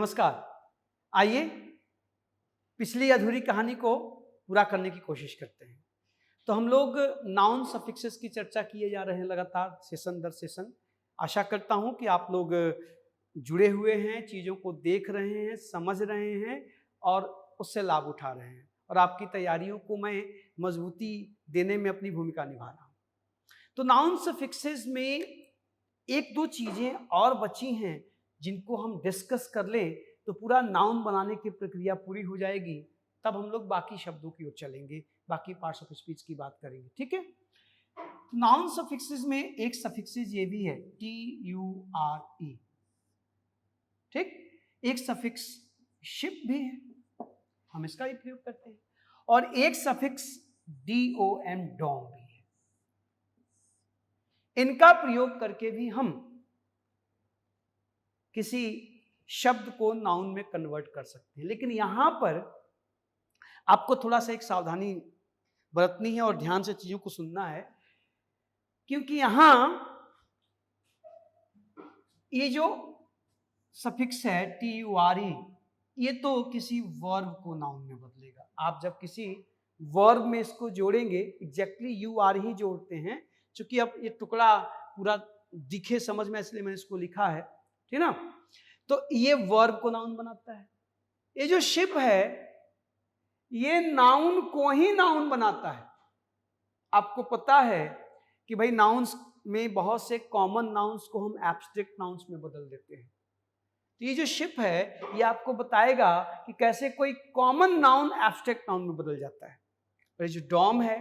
नमस्कार। आइए पिछली अधूरी कहानी को पूरा करने की कोशिश करते हैं। तो हम लोग नाउन सफिक्सेस की चर्चा किए जा रहे हैं लगातार सेशन दर सेशन। आशा करता हूं कि आप लोग जुड़े हुए हैं, चीज़ों को देख रहे हैं, समझ रहे हैं और उससे लाभ उठा रहे हैं और आपकी तैयारियों को मैं मजबूती देने में अपनी भूमिका निभा रहा हूँ। तो नाउन सफिक्सेस में एक दो चीज़ें और बची हैं जिनको हम डिस्कस कर लें तो पूरा नाउन बनाने की प्रक्रिया पूरी हो जाएगी। तब हम लोग बाकी शब्दों की ओर चलेंगे, बाकी पार्ट्स ऑफ स्पीच की बात करेंगे। ठीक है। नाउन सफिक्सेस में एक सफिक्सेस ये भी है TURE। ठीक। एक सफिक्स शिप भी है, हम इसका भी प्रयोग करते हैं, और एक सफिक्स DOM डॉम भी है। इनका प्रयोग करके भी हम किसी शब्द को नाउन में कन्वर्ट कर सकते हैं। लेकिन यहां पर आपको थोड़ा सा एक सावधानी बरतनी है और ध्यान से चीजों को सुनना है, क्योंकि यहां ये जो सफिक्स है TURE, ये तो किसी वर्ब को नाउन में बदलेगा। आप जब किसी वर्ब में इसको जोड़ेंगे, एग्जैक्टली URE ही जोड़ते हैं, क्योंकि अब ये टुकड़ा पूरा दिखे समझ में, इसलिए मैंने इसको लिखा है, ठीक ना। तो ये वर्ब को नाउन बनाता है। ये जो शिप है ये नाउन को ही नाउन बनाता है। आपको पता है कि भाई नाउन्स में बहुत से कॉमन नाउन्स को हम एब्स्ट्रैक्ट नाउन्स में बदल देते हैं। तो ये जो शिप है ये आपको बताएगा कि कैसे कोई कॉमन नाउन एब्स्ट्रैक्ट नाउन में बदल जाता है। और ये जो डॉम है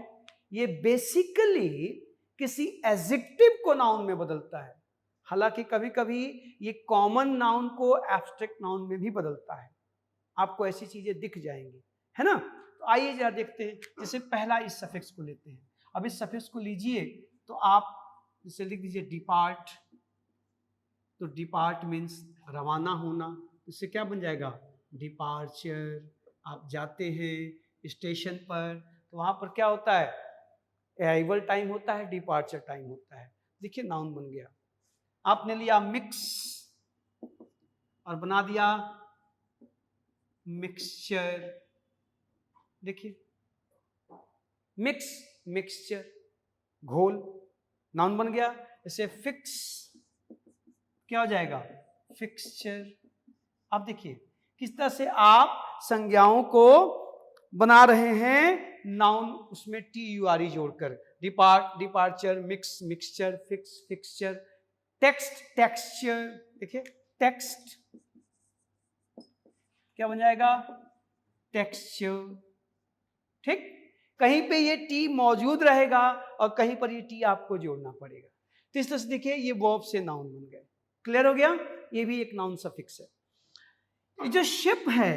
ये बेसिकली किसी एडजेक्टिव को नाउन में बदलता है। हालांकि कभी कभी ये कॉमन नाउन को एब्स्ट्रैक्ट नाउन में भी बदलता है। आपको ऐसी चीजें दिख जाएंगी, है ना। तो आइए जरा देखते हैं। जैसे पहला इस सफिक्स को लेते हैं। अब इस सफिक्स को लीजिए तो आप जैसे लिख दीजिए डिपार्ट। तो डिपार्ट मीन्स रवाना होना। इससे क्या बन जाएगा? डिपार्चर। आप जाते हैं स्टेशन पर तो वहां पर क्या होता है? अराइवल टाइम होता है, डिपार्चर टाइम होता है। देखिए नाउन बन गया। आपने लिया मिक्स और बना दिया मिक्सचर। देखिए मिक्स, मिक्सचर, घोल, नाउन बन गया। जैसे फिक्स, क्या हो जाएगा? फिक्सचर। अब देखिए किस तरह से आप संज्ञाओं को बना रहे हैं नाउन, उसमें TURE जोड़कर। Depart, departure, mix, mixture, fix, fixture, text, texture. देखिए टेक्स्ट क्या बन जाएगा? टेक्सचर। ठीक। कहीं पे ये टी मौजूद रहेगा और कहीं पर ये टी आपको जोड़ना पड़ेगा। तो इस तरह से देखिए ये वर्ब से नाउन बन गए। क्लियर हो गया? ये भी एक नाउन सफिक्स है। ये जो शिप है,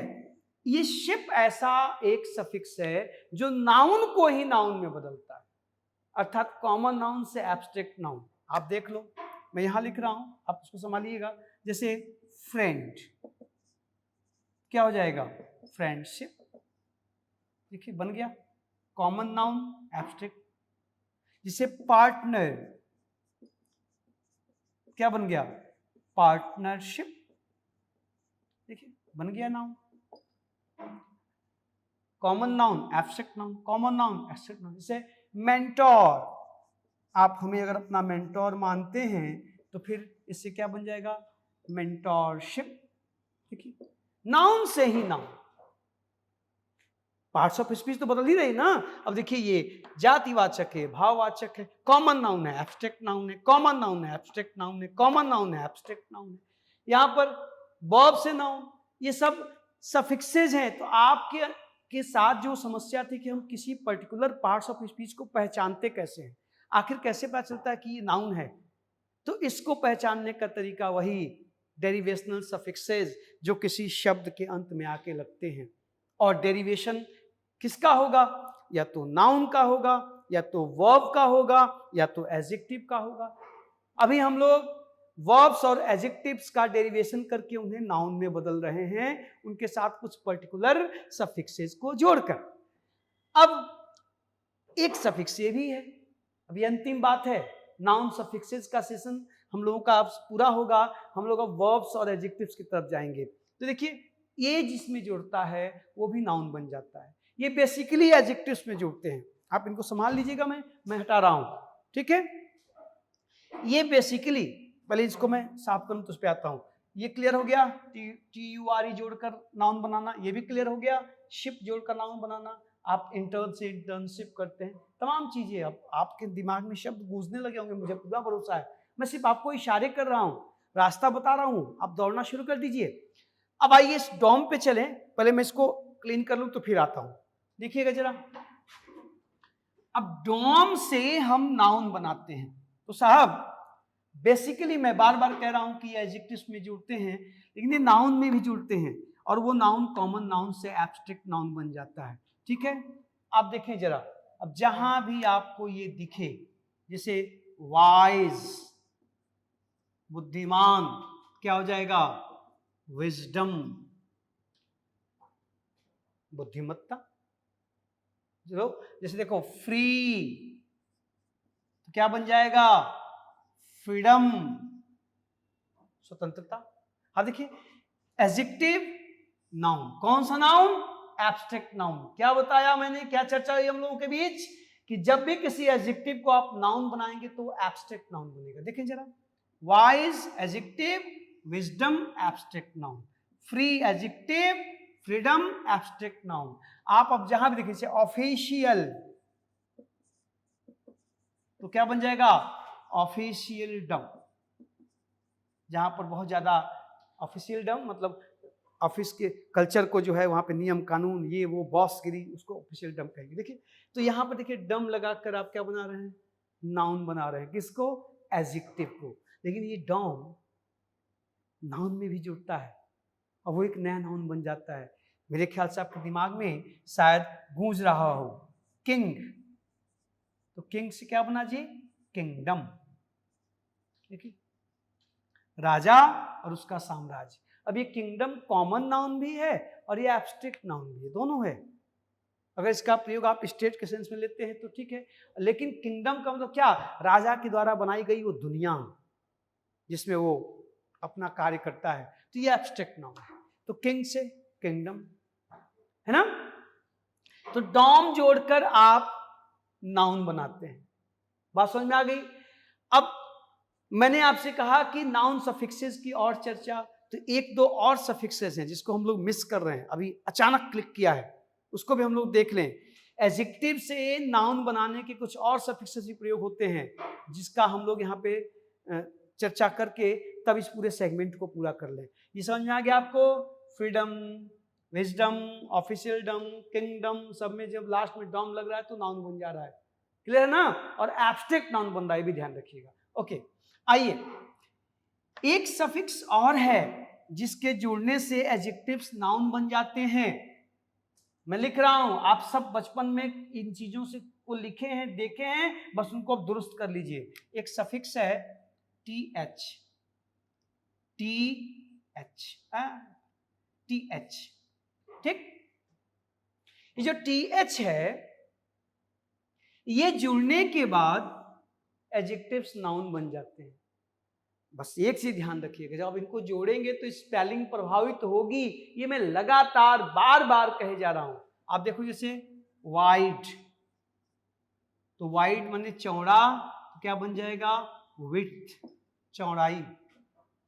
ये शिप ऐसा एक सफिक्स है जो नाउन को ही नाउन में बदलता है, अर्थात कॉमन नाउन से एब्स्ट्रैक्ट नाउन। आप देख लो, मैं यहां लिख रहा हूं, आप इसको संभालिएगा। जैसे फ्रेंड, क्या हो जाएगा? फ्रेंडशिप। देखिए बन गया कॉमन नाउन एब्स्ट्रैक्ट। जिसे पार्टनर, क्या बन गया? पार्टनरशिप। देखिए बन गया noun. Common noun abstract noun, common noun abstract noun. जैसे मेंटोर, आप हमें अगर अपना मेंटोर मानते हैं तो फिर इससे क्या बन जाएगा? मेंटोरशिप। देखिए नाउन से ही नाउन। पार्ट्स ऑफ स्पीच तो बदल ही रही ना। अब देखिए ये जातिवाचक है, भाववाचक है, कॉमन नाउन है, एब्स्ट्रैक्ट नाउन है, कॉमन नाउन है, एब्स्ट्रैक्ट नाउन है, कॉमन नाउन है, एब्स्ट्रैक्ट नाउन है। यहां पर वर्ब से नाउन, ये सब सफिक्सेज हैं। तो आपके के साथ जो समस्या थी कि हम किसी पर्टिकुलर पार्ट्स ऑफ स्पीच को पहचानते कैसे हैं, आखिर कैसे पता चलता है कि ये नाउन है, तो इसको पहचानने का तरीका वही डेरिवेशनल सफिक्सेज जो किसी शब्द के अंत में आके लगते हैं। और डेरिवेशन किसका होगा? या तो नाउन का होगा, या तो वर्ब का होगा, या तो एडजेक्टिव का होगा। अभी हम लोग वर्ब्स और एडजेक्टिव्स का डेरिवेशन करके उन्हें नाउन में बदल रहे हैं, उनके साथ कुछ पर्टिकुलर सफिक्सेस को जोड़कर। अब एक सफिक्स ये भी है। अभी अंतिम बात है, नाउन सफिक्सेस का सेशन हम लोगों का अब पूरा होगा। हम लोग अब वर्ब्स और एडजेक्टिव्स की तरफ जाएंगे। तो तो देखिए ये जिसमें जुड़ता है वो भी नाउन बन जाता है। ये बेसिकली एडजेक्टिव्स में जुड़ते हैं, आप इनको संभाल लीजिएगा, मैं हटा रहा हूं, ठीक है। ये बेसिकली, पहले इसको मैं साफ करूं तो उस पे आता हूं। ये क्लियर हो गया, TURE जोड़कर नाउन बनाना, ये भी क्लियर हो गया। शिप जोड़कर नाउन बनाना, आप इंटर्न से इंटर्नशिप करते हैं, तमाम चीजें अब आपके दिमाग में शब्द गूंजने लगे होंगे, मुझे पूरा भरोसा है। मैं सिर्फ आपको इशारे कर रहा हूं, रास्ता बता रहा हूं, आप दौड़ना शुरू कर दीजिए। अब आइए इस डॉम पे चलें, पहले मैं इसको क्लीन कर लूं तो फिर आता हूं। देखिएगा जरा, अब डॉम से हम नाउन बनाते हैं। तो साहब बेसिकली मैं बार बार कह रहा हूं कि एडजेक्टिव्स में जुड़ते हैं, लेकिन ये नाउन में भी जुड़ते हैं, और वो नाउन कॉमन नाउन से एब्स्ट्रैक्ट नाउन बन जाता है, ठीक है। आप देखें जरा, अब जहां भी आपको ये दिखे, जैसे वाइज बुद्धिमान, क्या हो जाएगा, विजडम बुद्धिमत्ता। जैसे देखो फ्री, तो क्या बन जाएगा, फ्रीडम स्वतंत्रता। हाँ देखिए, एडजेक्टिव नाउन, कौन सा नाउन, एब्स्ट्रैक्ट नाउन। क्या बताया मैंने, क्या चर्चा हुई हम लोगों के बीच, कि जब भी किसी एडजेक्टिव को आप नाउन बनाएंगे तो एब्स्ट्रैक्ट नाउन बनेगा। देखें जरा, wise adjective, wisdom abstract noun, free adjective, freedom abstract noun. आप अब जहां भी देखिए ऑफिशियल, तो क्या बन जाएगा, ऑफिशियल डम, जहां पर बहुत ज्यादा ऑफिशियल डम मतलब ऑफिस के कल्चर को जो है वहां पे नियम कानून ये वो बॉस गिरी, उसको ऑफिशियल डम कहेंगे। देखिए तो यहां पर देखिए डम लगाकर आप क्या बना रहे हैं, नाउन बना रहे हैं, किसको, एडजेक्टिव को। लेकिन ये डम नाउन में भी जुड़ता है और वो एक नया नाउन बन जाता है। मेरे ख्याल से आपके दिमाग में शायद गूंज रहा हो किंग, तो किंग से क्या बना जी, किंगडम। देखिए राजा और उसका साम्राज्य। अब ये किंगडम कॉमन नाउन भी है और ये एब्स्ट्रैक्ट नाउन भी है, दोनों है। अगर इसका प्रयोग आप स्टेट के सेंस में लेते हैं तो ठीक है, लेकिन किंगडम का मतलब क्या, राजा के द्वारा बनाई गई वो दुनिया जिसमें वो अपना कार्य करता है, तो ये एब्स्ट्रैक्ट नाउन है। तो किंग से किंगडम, है ना। तो डॉम जोड़कर आप नाउन बनाते हैं, बात समझ में आ गई। अब मैंने आपसे कहा कि नाउन सफिक्सेस की और चर्चा, तो एक दो और सफिक्सेस हैं जिसको हम लोग मिस कर रहे हैं, अभी अचानक क्लिक किया है, उसको भी हम लोग देख लें। एडजेक्टिव से नाउन बनाने के कुछ और सफिक्सेस भी प्रयोग होते हैं, जिसका हम लोग यहाँ पे चर्चा करके तब इस पूरे सेगमेंट को पूरा कर लें। ये समझ में आ गया आपको, फ्रीडम, विजडम, ऑफिशियल डम, किंगडम, सब में जब लास्ट में डम लग रहा है तो नाउन बन जा रहा है, क्लियर है ना। और एब्स्ट्रैक्ट नाउन बन रहा है, भी ध्यान रखिएगा। ओके, आइए एक सफिक्स और है जिसके जुड़ने से एडजेक्टिव्स नाउन बन जाते हैं। मैं लिख रहा हूं, आप सब बचपन में इन चीजों से को लिखे हैं, देखे हैं, बस उनको अब दुरुस्त कर लीजिए। एक सफिक्स है TH, TH, ठीक। ये जो TH है, ये जुड़ने के बाद एडजेक्टिव्स नाउन बन जाते हैं। बस एक चीज ध्यान रखिएगा, जब आप इनको जोड़ेंगे तो स्पेलिंग प्रभावित होगी, ये मैं लगातार बार बार कहे जा रहा हूं। आप देखो जैसे वाइड, तो वाइड माने चौड़ा, तो क्या बन जाएगा, विड्थ, चौड़ाई,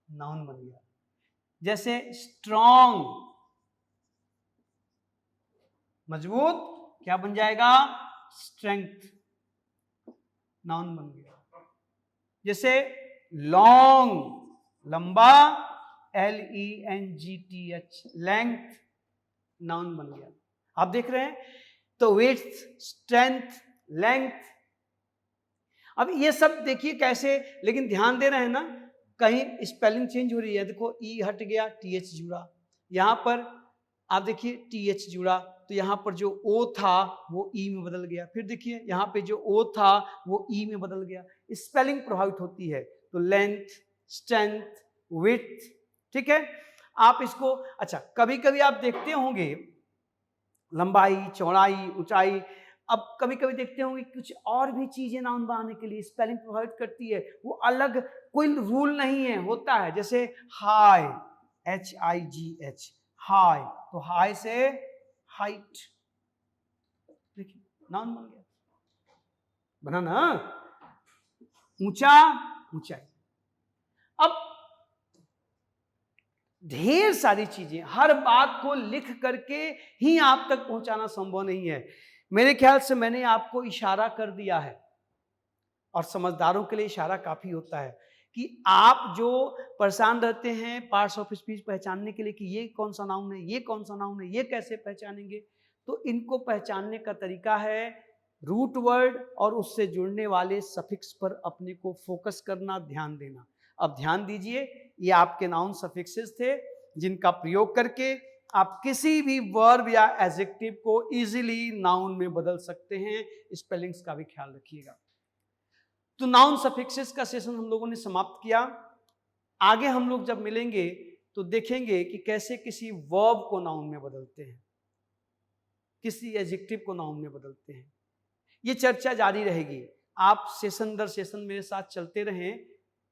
नाउन बन गया। जैसे स्ट्रॉन्ग, मजबूत, क्या बन जाएगा, स्ट्रेंथ, नाउन बन गया। जैसे लॉन्ग, लंबा, LENGTH, लेंथ, नाउन बन गया। आप देख रहे हैं, तो विड्थ, स्ट्रेंथ, लेंथ। अब ये सब देखिए कैसे, लेकिन ध्यान दे रहे हैं ना, कहीं स्पेलिंग चेंज हो रही है। देखो E हट गया, TH जुड़ा, यहां पर आप देखिए TH जुड़ा, तो यहां पर जो O था वो E में बदल गया। फिर देखिए यहां पे जो O था वो E में बदल गया। स्पेलिंग प्रभावित होती है। तो लेंथ, स्ट्रेंथ, विड्थ, ठीक है। आप इसको, अच्छा कभी कभी आप देखते होंगे लंबाई, चौड़ाई, ऊंचाई, अब कभी कभी देखते होंगे कुछ और भी चीजें नाउन बनाने के लिए स्पेलिंग प्रभावित करती है, वो अलग कोई रूल नहीं है, होता है। जैसे हाई HIGH, हाई, तो हाई से हाइट, देखिए नाउन बन गया, बना ना, ऊंचा, ऊंचाई। अब ढेर सारी चीजें, हर बात को लिख करके ही आप तक पहुंचाना संभव नहीं है। मेरे ख्याल से मैंने आपको इशारा कर दिया है, और समझदारों के लिए इशारा काफी होता है कि आप जो परेशान रहते हैं पार्ट्स ऑफ स्पीच पहचानने के लिए कि ये कौन सा नाउन है, ये कौन सा नाउन है, ये कैसे पहचानेंगे, तो इनको पहचानने का तरीका है रूट वर्ड और उससे जुड़ने वाले सफिक्स पर अपने को फोकस करना, ध्यान देना। अब ध्यान दीजिए, ये आपके नाउन सफिक्सेस थे जिनका प्रयोग करके आप किसी भी वर्ब या एडजेक्टिव को इजीली नाउन में बदल सकते हैं। स्पेलिंग्स का भी ख्याल रखिएगा। तो नाउन सफिक्सेस का सेशन हम लोगों ने समाप्त किया। आगे हम लोग जब मिलेंगे तो देखेंगे कि कैसे किसी वर्ब को नाउन में बदलते हैं, किसी एडजेक्टिव को नाउन में बदलते हैं। ये चर्चा जारी रहेगी। आप सेशन दर सेशन मेरे साथ चलते रहें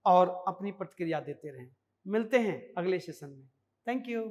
और अपनी प्रतिक्रिया देते रहें। मिलते हैं अगले सेशन में। Thank you.